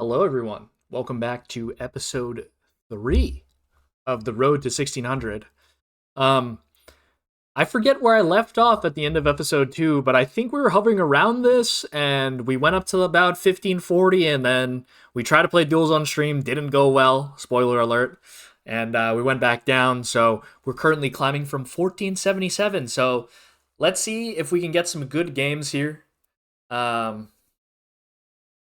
Hello, everyone. Welcome back to episode 3 of the Road to 1600. Um, I forget where I left off at the end of episode 2, but I think we were hovering around this, and we went up to about 1540, and then we tried to play duels on stream, didn't go well, spoiler alert, and we went back down, so we're currently climbing from 1477, so let's see if we can get some good games here. Um,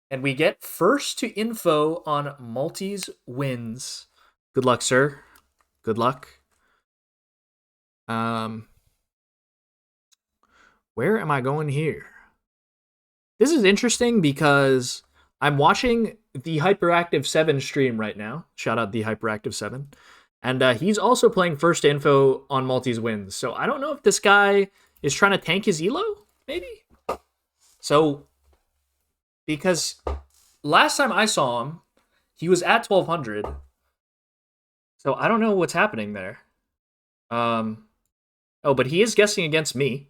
and we get first to info on Maltese wins. Good luck, sir. Good luck. Um, where am I going here? This is interesting because I'm watching the Hyperactive 7 stream right now. Shout out the Hyperactive 7. And he's also playing first info on Maltese wins. So I don't know if this guy is trying to tank his elo, maybe? So, because last time I saw him, he was at 1200. So I don't know what's happening there. Oh, but he is guessing against me.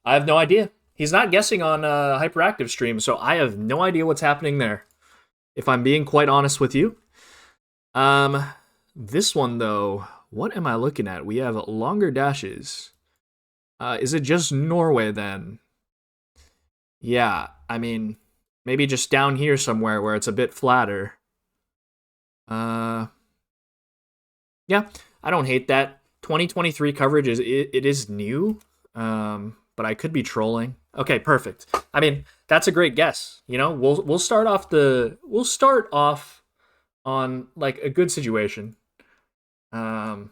I have no idea. He's not guessing on Hyperactive stream, so I have no idea what's happening there. If I'm being quite honest with you. This one though, what am I looking at? We have longer dashes. Is it just Norway then? Yeah, I mean, maybe just down here somewhere where it's a bit flatter. Yeah, I don't hate that. 2023 coverage is new, but I could be trolling. Okay, perfect. I mean, that's a great guess. You know, we'll start off on like a good situation. Putting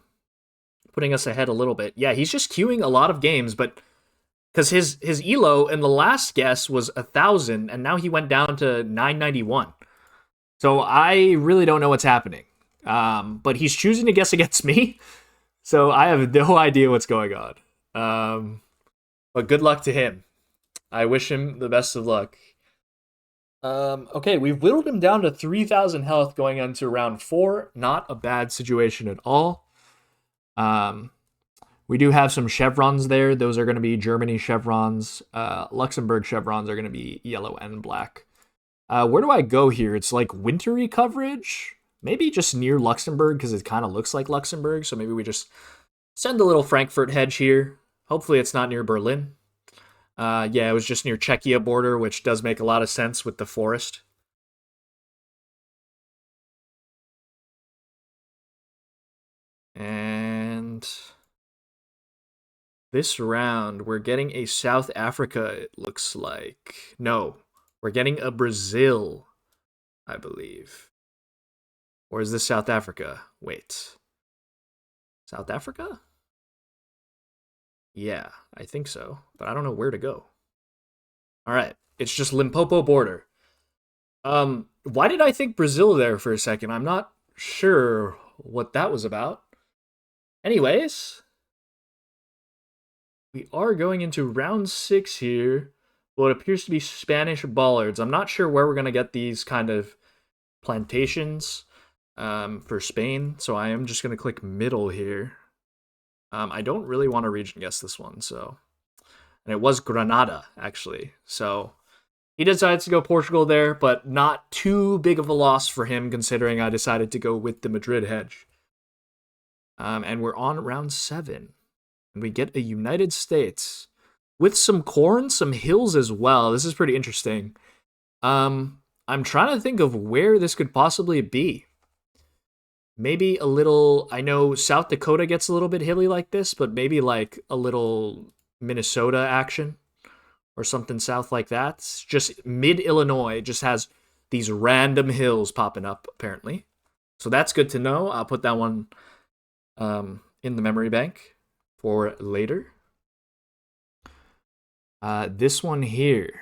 us ahead a little bit. Yeah, he's just queuing a lot of games, but because his elo in the last guess was 1,000, and now he went down to 991. So I really don't know what's happening. But he's choosing to guess against me, so I have no idea what's going on. But good luck to him. I wish him the best of luck. Okay, we've whittled him down to 3,000 health going into round 4. Not a bad situation at all. We do have some chevrons there. Those are going to be Germany chevrons. Luxembourg chevrons are going to be yellow and black. Where do I go here? It's like wintry coverage. Maybe just near Luxembourg because it kind of looks like Luxembourg. So maybe we just send a little Frankfurt hedge here. Hopefully it's not near Berlin. Yeah, it was just near Czechia border, which does make a lot of sense with the forest. And this round, we're getting a South Africa, it looks like. No, we're getting a Brazil, I believe. Or is this South Africa? Wait. South Africa? Yeah, I think so, but I don't know where to go. All right, it's just Limpopo border. Why did I think Brazil there for a second? I'm not sure what that was about. Anyways, we are going into round 6 here. What appears to be Spanish bollards. I'm not sure where we're going to get these kind of plantations for Spain, so I am just going to click middle here. I don't really want to region guess this one, so... And it was Granada, actually. So he decides to go Portugal there, but not too big of a loss for him, considering I decided to go with the Madrid hedge. And we're on round 7. And we get a United States with some corn, some hills as well. This is pretty interesting. I'm trying to think of where this could possibly be. Maybe a little, I know South Dakota gets a little bit hilly like this, but maybe like a little Minnesota action or something south like that. It's just mid-Illinois just has these random hills popping up, apparently. So that's good to know. I'll put that one in the memory bank for later. This one here.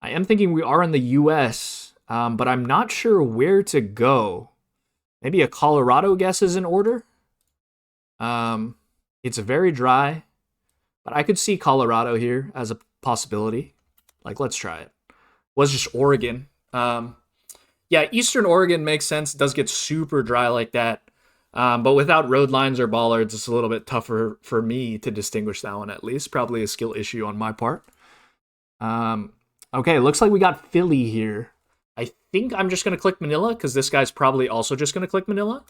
I am thinking we are in the U.S., but I'm not sure where to go. Maybe a Colorado guess is in order. It's very dry, but I could see Colorado here as a possibility. Like, let's try it. Was just Oregon. Yeah, Eastern Oregon makes sense. It does get super dry like that. But without road lines or bollards, it's a little bit tougher for me to distinguish that one, at least. Probably a skill issue on my part. Okay, looks like we got Philly here. I think I'm just going to click Manila because this guy's probably also just going to click Manila.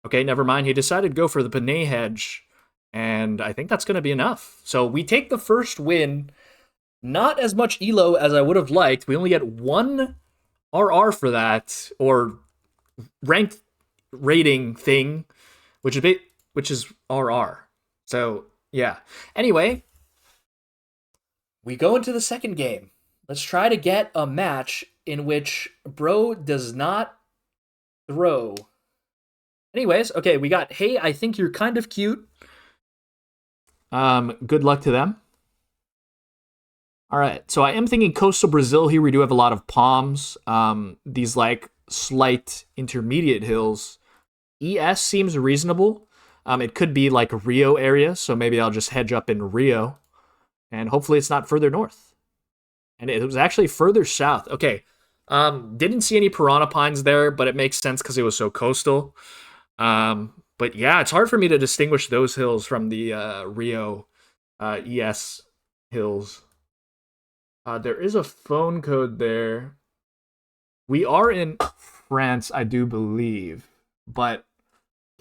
Okay, never mind. He decided to go for the Panay hedge, and I think that's going to be enough. So we take the first win. Not as much elo as I would have liked. We only get one RR for that, or ranked rating thing, which is RR. So yeah. Anyway, we go into the second game. Let's try to get a match in which bro does not throw. Anyways, okay, we got, hey, I think you're kind of cute. Good luck to them. All right, so I am thinking coastal Brazil here. We do have a lot of palms. These like slight intermediate hills. ES seems reasonable. It could be like Rio area, so maybe I'll just hedge up in Rio, and hopefully it's not further north. And it was actually further south. Okay, didn't see any piranha pines there, but it makes sense because it was so coastal. But yeah, it's hard for me to distinguish those hills from the Rio ES hills. There is a phone code there. We are in France, I do believe, but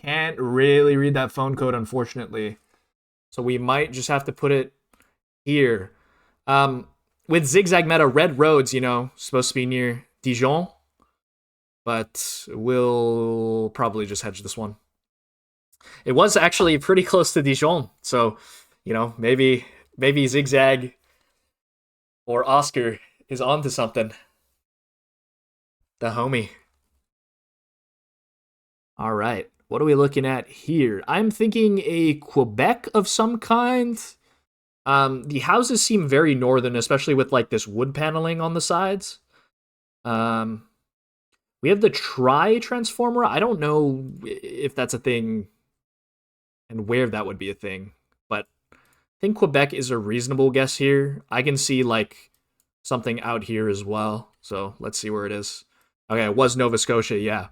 can't really read that phone code, unfortunately. So we might just have to put it here. With zigzag meta, red roads, supposed to be near Dijon, but we'll probably just hedge this one. It was actually pretty close to Dijon, so maybe zigzag or Oscar is onto something. The homie. All right. What are we looking at here? I'm thinking a Quebec of some kind. The houses seem very northern, especially with like this wood paneling on the sides. We have the tri-transformer. I don't know if that's a thing and where that would be a thing, but I think Quebec is a reasonable guess here. I can see like something out here as well, so let's see where it is. Okay, it was Nova Scotia, yeah.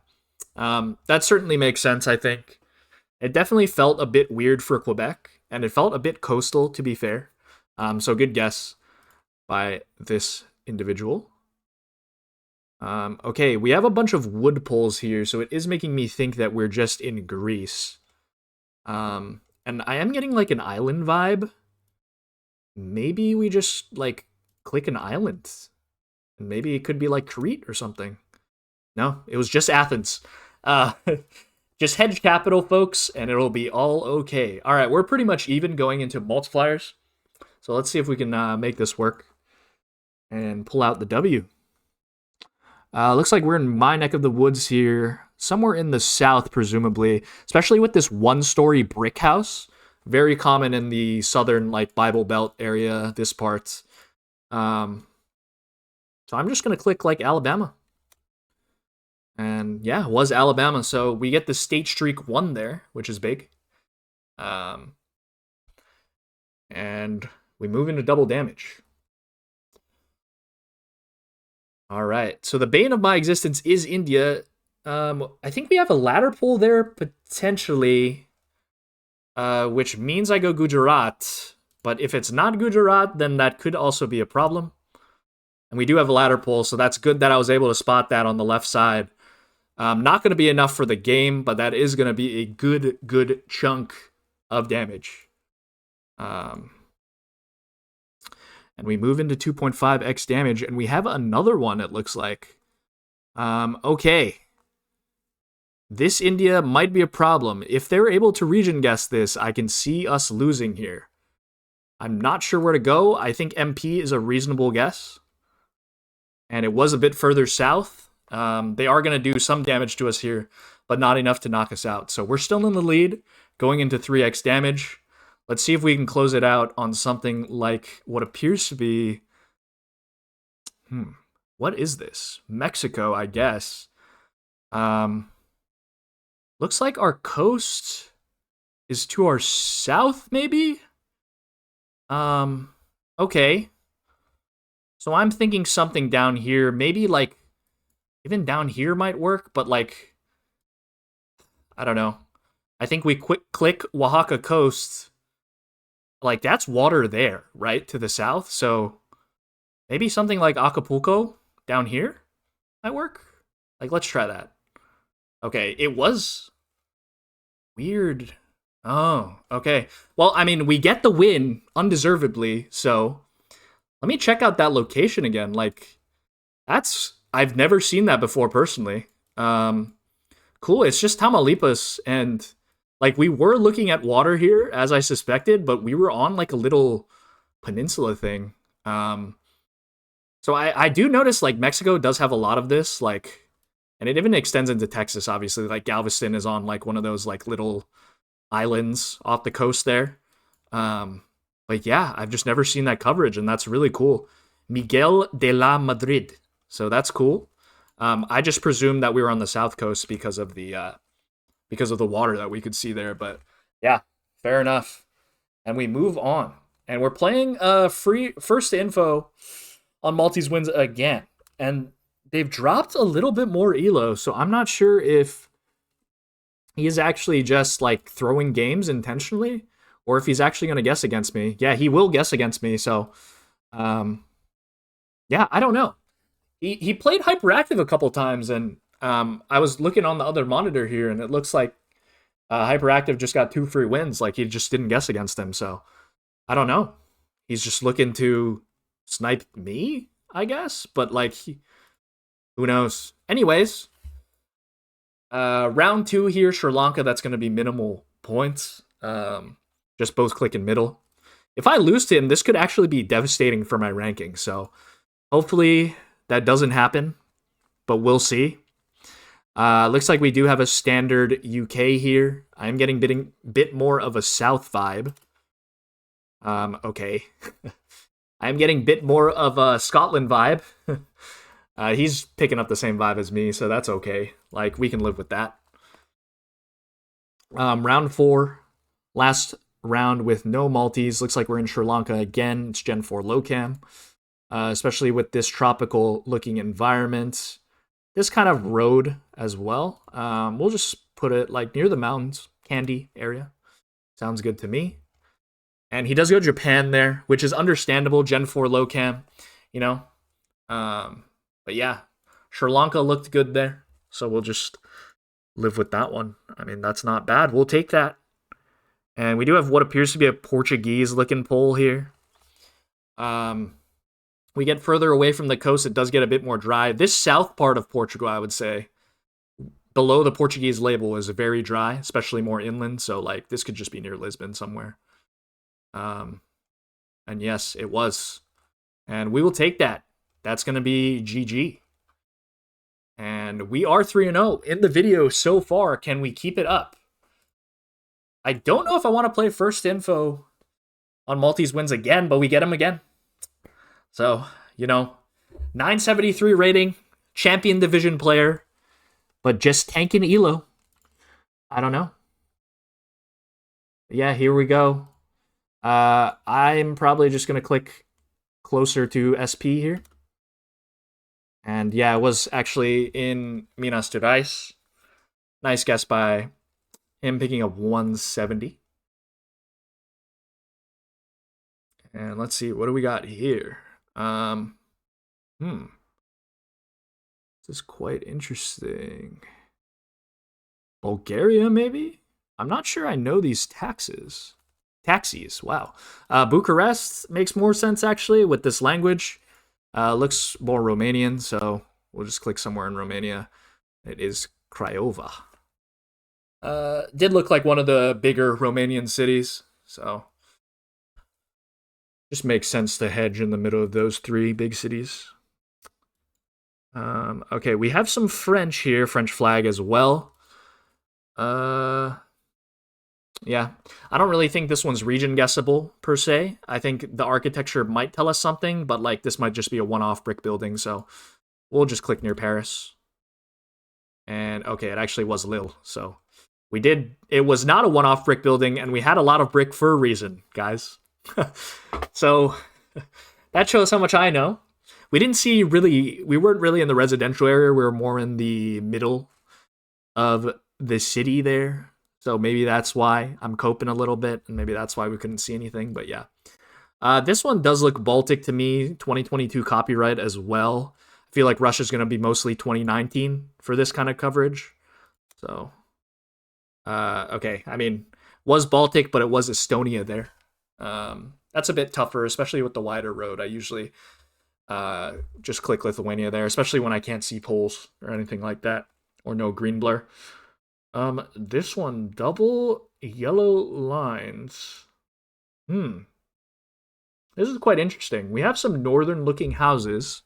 That certainly makes sense, I think. It definitely felt a bit weird for Quebec, and it felt a bit coastal, to be fair. So good guess by this individual. Okay, we have a bunch of wood poles here, so it is making me think that we're just in Greece. And I am getting like an island vibe. Maybe we just like click an island. And maybe it could be like Crete or something. No, it was just Athens. Just hedge capital, folks, and it'll be all okay. All right, we're pretty much even going into multipliers. So let's see if we can make this work and pull out the W. Looks like we're in my neck of the woods here, somewhere in the south, presumably, especially with this one-story brick house. Very common in the southern, like, Bible Belt area, this part. So I'm just going to click, like, Alabama. And, yeah, it was Alabama, so we get the state streak 1 there, which is big. And we move into double damage. All right, so the bane of my existence is India. I think we have a ladder pull there, potentially, which means I go Gujarat. But if it's not Gujarat, then that could also be a problem. And we do have a ladder pull, so that's good that I was able to spot that on the left side. Not going to be enough for the game, but that is going to be a good chunk of damage. And we move into 2.5x damage, and we have another one, it looks like. Okay. This India might be a problem. If they're able to region guess this, I can see us losing here. I'm not sure where to go. I think MP is a reasonable guess. And it was a bit further south. They are going to do some damage to us here, but not enough to knock us out. So we're still in the lead, going into 3x damage. Let's see if we can close it out on something like what appears to be... What is this? Mexico, I guess. Looks like our coast is to our south, maybe? Okay. So I'm thinking something down here. Maybe, like, even down here might work, but, like, I don't know. I think we click Oaxaca coast. Like, that's water there, right, to the south. So maybe something like Acapulco down here might work. Like, let's try that. Okay, it was weird. Oh, okay. Well, I mean, we get the win undeservedly, so let me check out that location again. Like, that's I've never seen that before personally. Cool. It's just Tamaulipas, and like we were looking at water here as I suspected, but we were on like a little peninsula thing. So I do notice like Mexico does have a lot of this, like, and it even extends into Texas. Obviously, like Galveston is on like one of those like little islands off the coast there. But yeah, I've just never seen that coverage, and that's really cool. Miguel de la Madrid. So that's cool. I just presumed that we were on the south coast because of the water that we could see there. But yeah, fair enough. And we move on, and we're playing free first info on Maltese wins again, and they've dropped a little bit more elo. So I'm not sure if he is actually just like throwing games intentionally, or if he's actually going to guess against me. Yeah, he will guess against me. So, yeah, I don't know. He played hyperactive a couple times, and I was looking on the other monitor here, and it looks like hyperactive just got 2 free wins. Like he just didn't guess against him. So I don't know. He's just looking to snipe me, I guess. But like, who knows? Anyways, round 2 here, Sri Lanka. That's going to be minimal points. Just both click in middle. If I lose to him, this could actually be devastating for my ranking. So hopefully that doesn't happen, but we'll see. Looks like we do have a standard UK here. I'm getting bit more of a South vibe. Okay. I'm getting bit more of a Scotland vibe. He's picking up the same vibe as me, so that's okay. Like, we can live with that. Round 4. Last round with no Maltese. Looks like we're in Sri Lanka again. It's Gen 4 low cam. Especially with this tropical looking environment. This kind of road as well. We'll just put it like near the mountains, Kandy area. Sounds good to me. And he does go to Japan there, which is understandable. Gen 4 low cam, you know. But yeah, Sri Lanka looked good there. So we'll just live with that one. I mean, that's not bad. We'll take that. And we do have what appears to be a Portuguese-looking pole here. We get further away from the coast, it does get a bit more dry. This south part of Portugal, I would say, below the Portuguese label, is very dry, especially more inland. So, like, this could just be near Lisbon somewhere. And yes, it was. And we will take that. That's going to be GG. And we are 3-0 in the video so far. Can we keep it up? I don't know if I want to play first info on Maltese wins again, but we get him again. So, you know, 973 rating, champion division player, but just tanking elo. I don't know. Yeah, here we go. I'm probably just going to click closer to SP here. And yeah, it was actually in Minas Gerais. Nice guess by him picking up 170. And let's see, what do we got here? This is quite interesting. Bulgaria, maybe? I'm not sure I know these taxis. Taxis, wow. Bucharest makes more sense, actually, with this language. Looks more Romanian, so we'll just click somewhere in Romania. It is Craiova. Did look like one of the bigger Romanian cities, so just makes sense to hedge in the middle of those 3 big cities. Okay, we have some French here, French flag as well. Yeah, I don't really think this one's region guessable per se. I think the architecture might tell us something, but like this might just be a one-off brick building, so we'll just click near Paris. And okay, it actually was Lille, so it was not a one-off brick building, and we had a lot of brick for a reason, guys. So that shows how much I know. We weren't really in the residential area. We were more in the middle of the city there. So maybe that's why I'm coping a little bit, and maybe that's why we couldn't see anything. But yeah, this one does look Baltic to me. 2022 copyright as well. I feel like Russia's going to be mostly 2019 for this kind of coverage. So, okay. I mean, was Baltic, but it was Estonia there. That's a bit tougher, especially with the wider road. I usually just click Lithuania there, especially when I can't see poles or anything like that, or no green blur. This one, double yellow lines. This is quite interesting. We have some northern-looking houses.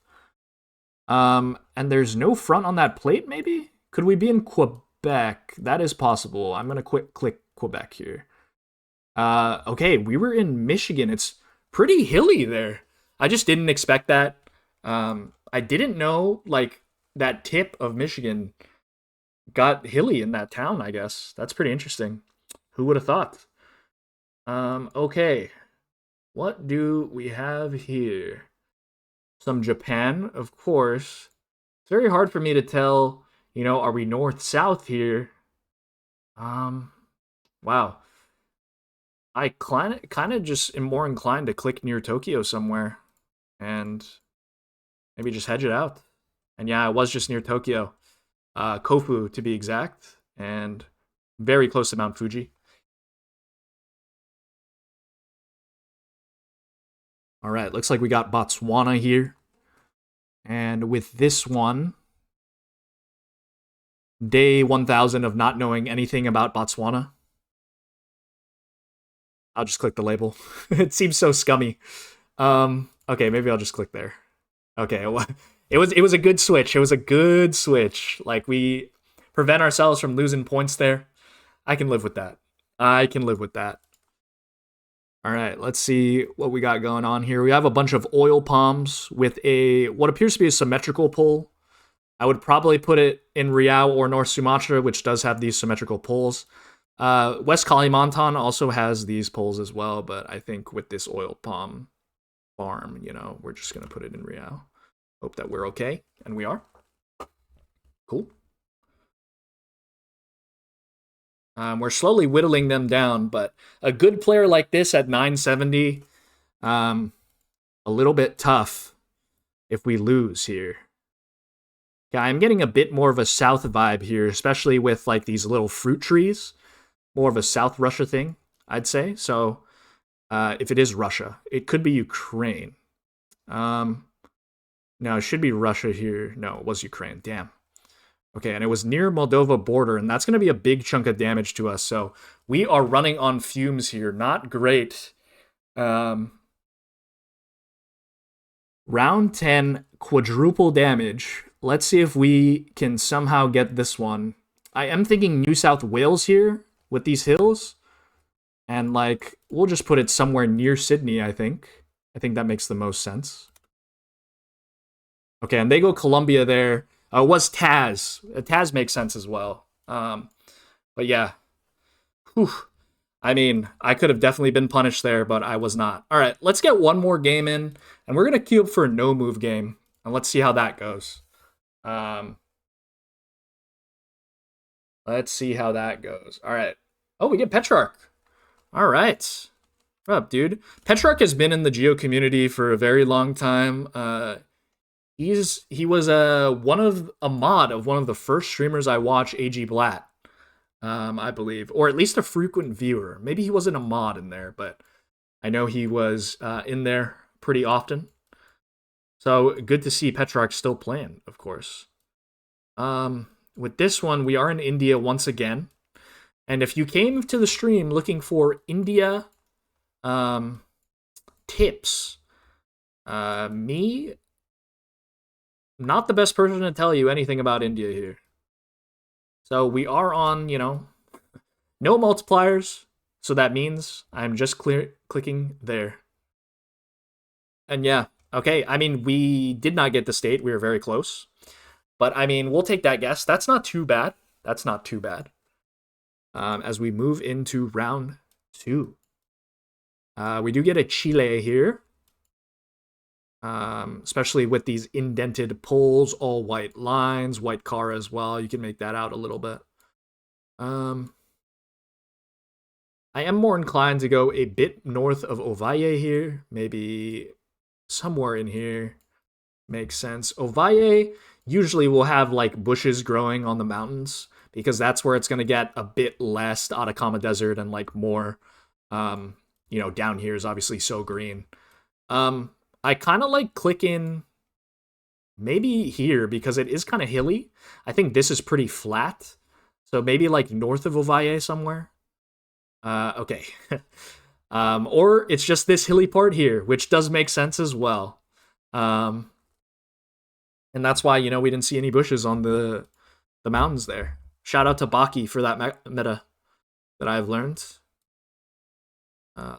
And there's no front on that plate, maybe? Could we be in Quebec? That is possible. I'm gonna click Quebec here. Okay, we were in Michigan. It's pretty hilly there. I just didn't expect that. I didn't know, like, that tip of Michigan got hilly in that town, I guess. That's pretty interesting. Who would have thought? Okay. What do we have here? Some Japan, of course. It's very hard for me to tell, are we north south here? Wow. I kind of just am more inclined to click near Tokyo somewhere and maybe just hedge it out. And yeah, I was just near Tokyo, Kofu to be exact, and very close to Mount Fuji. All right, looks like we got Botswana here. And with this one, day 1000 of not knowing anything about Botswana. I'll just click the label. It seems so scummy. Okay, maybe I'll just click there. Okay, it was a good switch. It was a good switch. Like, we prevent ourselves from losing points there. I can live with that. I can live with that. All right, let's see what we got going on here. We have a bunch of oil palms with what appears to be a symmetrical pole. I would probably put it in Riau or North Sumatra, which does have these symmetrical poles. West Kalimantan also has these poles as well, but I think with this oil palm farm, we're just going to put it in Riau. Hope that we're okay, and we are. Cool. We're slowly whittling them down, but a good player like this at 970, a little bit tough if we lose here. Yeah, I'm getting a bit more of a South vibe here, especially with like these little fruit trees. More of a South Russia thing, I'd say. So if it is Russia, it could be Ukraine. No, it should be Russia here. No, it was Ukraine. Damn. Okay, and it was near Moldova border, and that's going to be a big chunk of damage to us. So we are running on fumes here. Not great. Round 10, quadruple damage. Let's see if we can somehow get this one. I am thinking New South Wales here with these hills. And, like, we'll just put it somewhere near Sydney, I think. I think that makes the most sense. Okay, and they go Colombia there. It was Taz. Taz makes sense as well. But yeah. Whew. I mean, I could have definitely been punished there, but I was not. All right, let's get one more game in, and we're going to queue up for a no-move game, and let's see how that goes. Let's see how that goes. All right. Oh, we get Petrarch. All right. What up, dude? Petrarch has been in the Geo community for a very long time. He was a mod of one of the first streamers I watch, AG Blatt, I believe, or at least a frequent viewer. Maybe he wasn't a mod in there, but I know he was in there pretty often. So good to see Petrarch still playing, of course. With this one, we are in India once again. And if you came to the stream looking for India tips, me, not the best person to tell you anything about India here. So we are on, no multipliers. So that means I'm just clicking there. And yeah, okay. I mean, we did not get the state. We were very close. But I mean, we'll take that guess. That's not too bad. That's not too bad. As we move into round 2. We do get a Chile here. Especially with these indented poles, all white lines, white car as well. You can make that out a little bit. I am more inclined to go a bit north of Ovalle here. Maybe somewhere in here. Makes sense. Ovalle usually will have like bushes growing on the mountains because that's where it's going to get a bit less Atacama Desert and like more, um, down here is obviously so green. Um, I kind of like clicking maybe here because it is kind of hilly. I think this is pretty flat. So maybe like north of Ovalle somewhere. Okay. Or it's just this hilly part here, which does make sense as well. Um, and that's why we didn't see any bushes on the mountains there. Shout out to Baki for that meta that I've learned.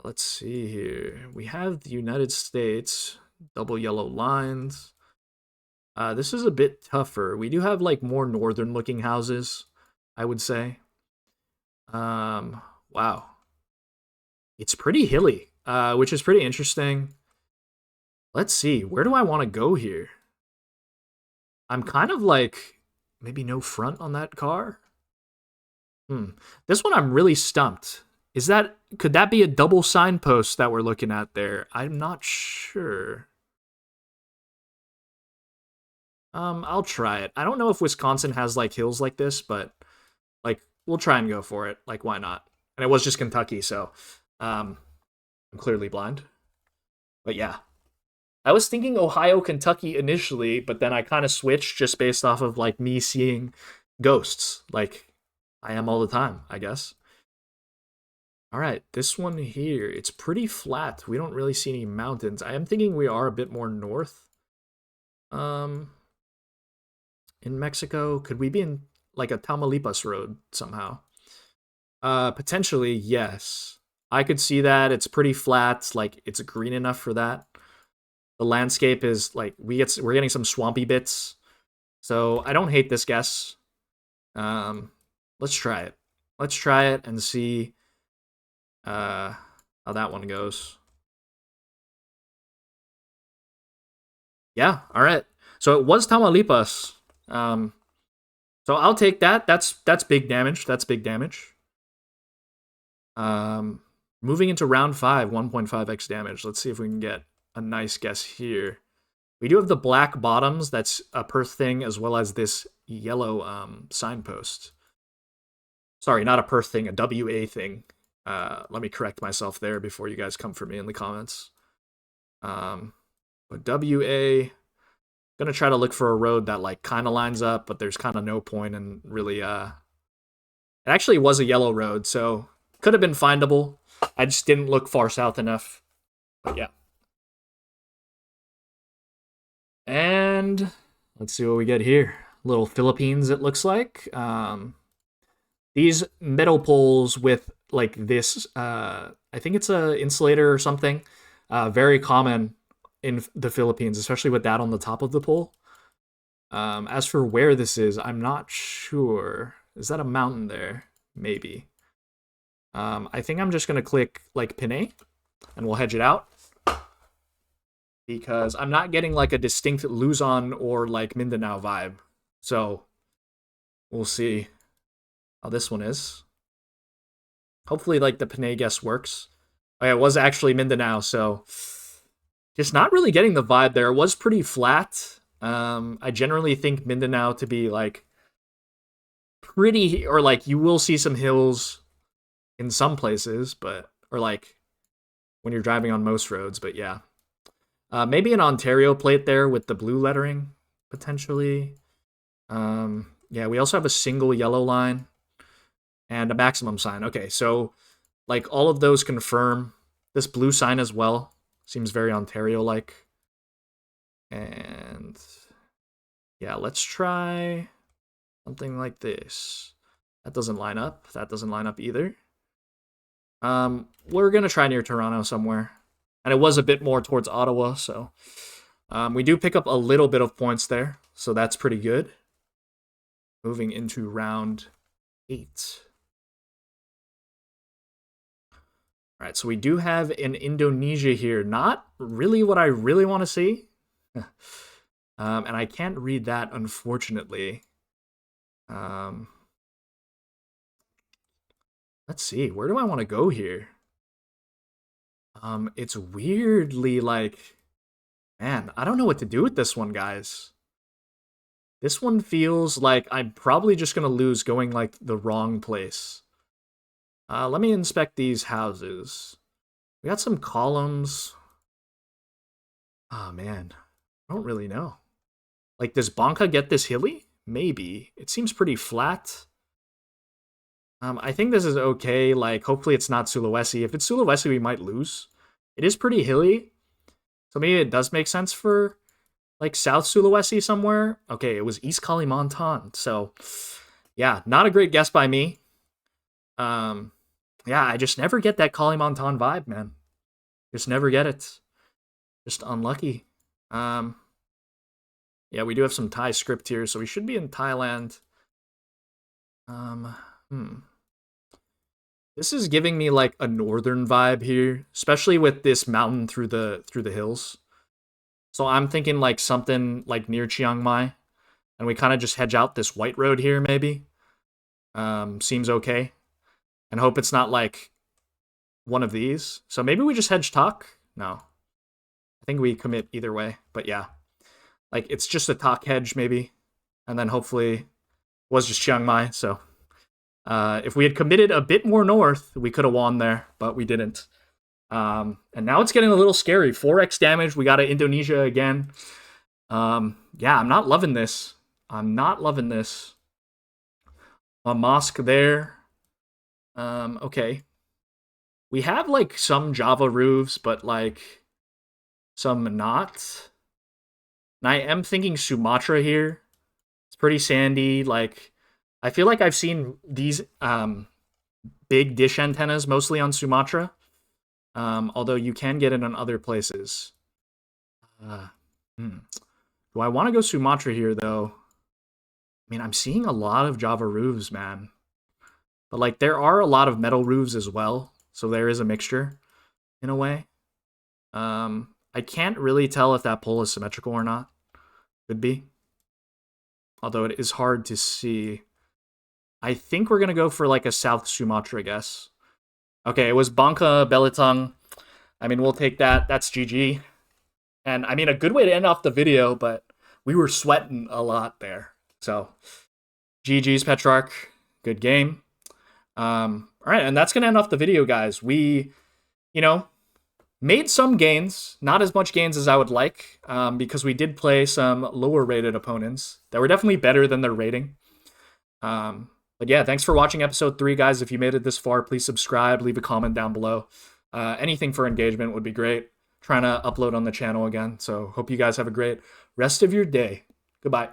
Let's see here. We have the United States, double yellow lines. This is a bit tougher. We do have like more northern looking houses, I would say. Um, wow, it's pretty hilly, which is pretty interesting. Let's see, where do I want to go here? I'm kind of like maybe no front on that car. Hmm. This one I'm really stumped. Could that be a double signpost that we're looking at there? I'm not sure. I'll try it. I don't know if Wisconsin has like hills like this, but like we'll try and go for it. Like why not? And it was just Kentucky, so um I'm clearly blind. But yeah. I was thinking Ohio, Kentucky initially, but then I kind of switched just based off of like me seeing ghosts, like I am all the time, I guess. All right, this one here, it's pretty flat. We don't really see any mountains. I am thinking we are a bit more north. Um, in Mexico, could we be in like a Tamaulipas road somehow? Potentially, yes. I could see that. It's pretty flat. Like it's green enough for that. The landscape is like we're getting some swampy bits. So I don't hate this guess. Um, let's try it. Let's try it and see uh how that one goes. Yeah, all right. So it was Tamaulipas. Um, so I'll take that. That's big damage. That's big damage. Um, moving into round 5, 1.5x damage. Let's see if we can get a nice guess here. We do have the black bottoms. That's a Perth thing, as well as this yellow signpost. Sorry, not a Perth thing, a WA thing. Let me correct myself there before you guys come for me in the comments. But WA, gonna try to look for a road that like kind of lines up, but there's kind of no point in really. It actually was a yellow road, so could have been findable. I just didn't look far south enough. But yeah. And let's see what we get here. Little Philippines, it looks like. These metal poles with like this, I think it's a insulator or something. Very common in the Philippines, especially with that on the top of the pole. As for where this is, I'm not sure. Is that a mountain there? Maybe. I think I'm just gonna click like Pinay, and we'll hedge it out because I'm not getting like a distinct Luzon or like Mindanao vibe. So we'll see how this one is. Hopefully, like the Pinay guess works. Oh, yeah, it was actually Mindanao, so just not really getting the vibe there. It was pretty flat. I generally think Mindanao to be like pretty, or like you will see some hills in some places, but or like when you're driving on most roads. But yeah, maybe an Ontario plate there with the blue lettering potentially. Yeah, we also have a single yellow line and a maximum sign. Okay, so like all of those confirm this blue sign as well. Seems very Ontario like. And yeah, let's try something like this. That doesn't line up. That doesn't line up either. We're gonna try near Toronto somewhere. And it was a bit more towards Ottawa, so we do pick up a little bit of points there, so that's pretty good. Moving into round 8. All right, so we do have an Indonesia here. Not really what I really want to see. And I can't read that, unfortunately. Um, let's see. Where do I want to go here? It's weirdly like Man, I don't know what to do with this one, guys. This one feels like I'm probably just going to lose going like the wrong place. Let me inspect these houses. We got some columns. Oh, man. I don't really know. Like, does Banca get this hilly? Maybe. It seems pretty flat. I think this is okay. Like, hopefully it's not Sulawesi. If it's Sulawesi, we might lose. It is pretty hilly. So maybe it does make sense for, like, South Sulawesi somewhere. Okay, it was East Kalimantan. So, yeah, not a great guess by me. Yeah, I just never get that Kalimantan vibe, man. Just never get it. Just unlucky. Yeah, we do have some Thai script here, so we should be in Thailand. This is giving me like a northern vibe here, especially with this mountain through the hills. So I'm thinking like something like near Chiang Mai, and we kind of just hedge out this white road here, maybe. Seems okay, and hope it's not like one of these. So maybe we just hedge talk. No, I think we commit either way. But yeah, like it's just a talk hedge maybe, and then hopefully was just Chiang Mai. So if we had committed a bit more north, we could have won there, but we didn't. And now it's getting a little scary. 4x damage. We got to Indonesia again. Yeah, I'm not loving this. I'm not loving this. A mosque there. Okay. We have like some Java roofs, but like some not. And I am thinking Sumatra here. It's pretty sandy. Like, I feel like I've seen these big dish antennas mostly on Sumatra. Although you can get it on other places. Do I want to go Sumatra here, though? I mean, I'm seeing a lot of Java roofs, man. But, like, there are a lot of metal roofs as well. So there is a mixture, in a way. I can't really tell if that pole is symmetrical or not. Could be. Although it is hard to see. I think we're going to go for, like, a South Sumatra guess. Okay, it was Bangka Belitung. I mean, we'll take that. That's GG. And, I mean, a good way to end off the video, but we were sweating a lot there. So, GG's, Petrarch. Good game. All right, and that's going to end off the video, guys. We, made some gains. Not as much gains as I would like, because we did play some lower-rated opponents that were definitely better than their rating. But yeah, thanks for watching episode 3, guys. If you made it this far, please subscribe, leave a comment down below. Anything for engagement would be great. Trying to upload on the channel again. So hope you guys have a great rest of your day. Goodbye.